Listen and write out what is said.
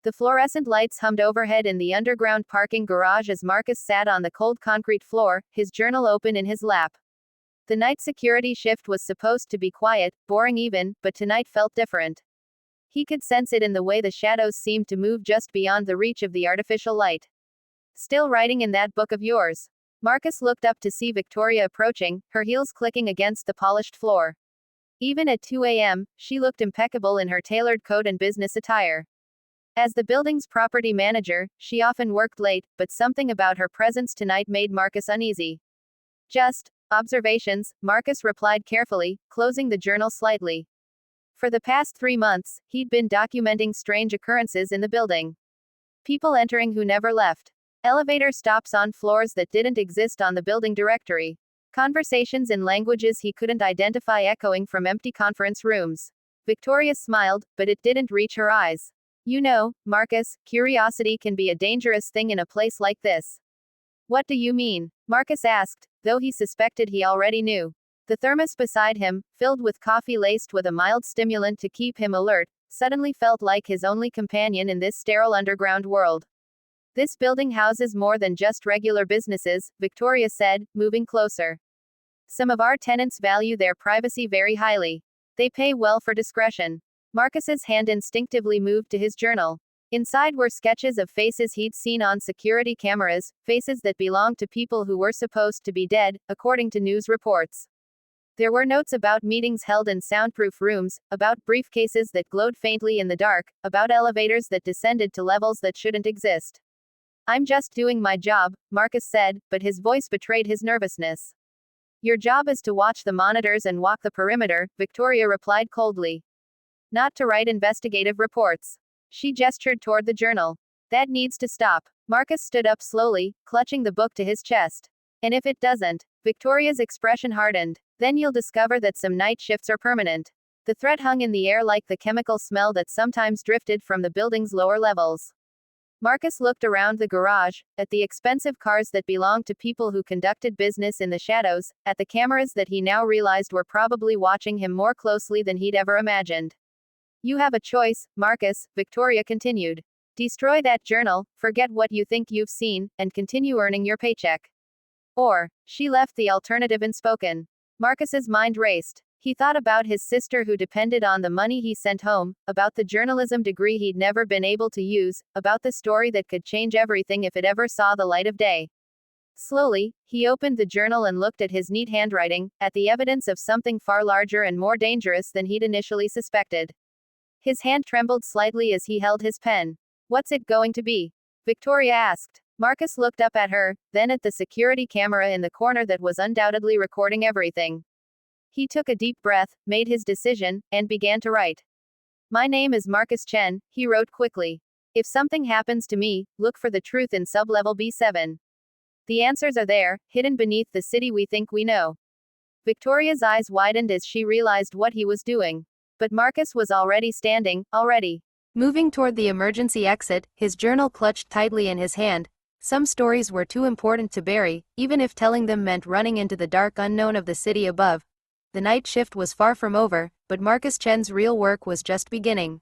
The fluorescent lights hummed overhead in the underground parking garage as Marcus sat on the cold concrete floor, his journal open in his lap. The night security shift was supposed to be quiet, boring even, but tonight felt different. He could sense it in the way the shadows seemed to move just beyond the reach of the artificial light. Still writing in that book of yours? Marcus looked up to see Victoria approaching, her heels clicking against the polished floor. Even at 2 a.m., she looked impeccable in her tailored coat and business attire. As the building's property manager, she often worked late, but something about her presence tonight made Marcus uneasy. Just observations, Marcus replied carefully, closing the journal slightly. For the past 3 months, he'd been documenting strange occurrences in the building. People entering who never left. Elevator stops on floors that didn't exist on the building directory. Conversations in languages he couldn't identify echoing from empty conference rooms. Victoria smiled, but it didn't reach her eyes. You know, Marcus, curiosity can be a dangerous thing in a place like this. What do you mean? Marcus asked, though he suspected he already knew. The thermos beside him, filled with coffee laced with a mild stimulant to keep him alert, suddenly felt like his only companion in this sterile underground world. This building houses more than just regular businesses, Victoria said, moving closer. Some of our tenants value their privacy very highly. They pay well for discretion. Marcus's hand instinctively moved to his journal. Inside were sketches of faces he'd seen on security cameras, faces that belonged to people who were supposed to be dead, according to news reports. There were notes about meetings held in soundproof rooms, about briefcases that glowed faintly in the dark, about elevators that descended to levels that shouldn't exist. I'm just doing my job, Marcus said, but his voice betrayed his nervousness. Your job is to watch the monitors and walk the perimeter, Victoria replied coldly. Not to write investigative reports. She gestured toward the journal. That needs to stop. Marcus stood up slowly, clutching the book to his chest. And if it doesn't, Victoria's expression hardened. Then you'll discover that some night shifts are permanent. The threat hung in the air like the chemical smell that sometimes drifted from the building's lower levels. Marcus looked around the garage, at the expensive cars that belonged to people who conducted business in the shadows, at the cameras that he now realized were probably watching him more closely than he'd ever imagined. You have a choice, Marcus, Victoria continued. Destroy that journal, forget what you think you've seen, and continue earning your paycheck. Or, she left the alternative unspoken. Marcus's mind raced. He thought about his sister who depended on the money he sent home, about the journalism degree he'd never been able to use, about the story that could change everything if it ever saw the light of day. Slowly, he opened the journal and looked at his neat handwriting, at the evidence of something far larger and more dangerous than he'd initially suspected. His hand trembled slightly as he held his pen. What's it going to be? Victoria asked. Marcus looked up at her, then at the security camera in the corner that was undoubtedly recording everything. He took a deep breath, made his decision, and began to write. My name is Marcus Chen, he wrote quickly. If something happens to me, look for the truth in sublevel B7. The answers are there, hidden beneath the city we think we know. Victoria's eyes widened as she realized what he was doing. But Marcus was already standing, already moving toward the emergency exit, his journal clutched tightly in his hand. Some stories were too important to bury, even if telling them meant running into the dark unknown of the city above. The night shift was far from over, but Marcus Chen's real work was just beginning.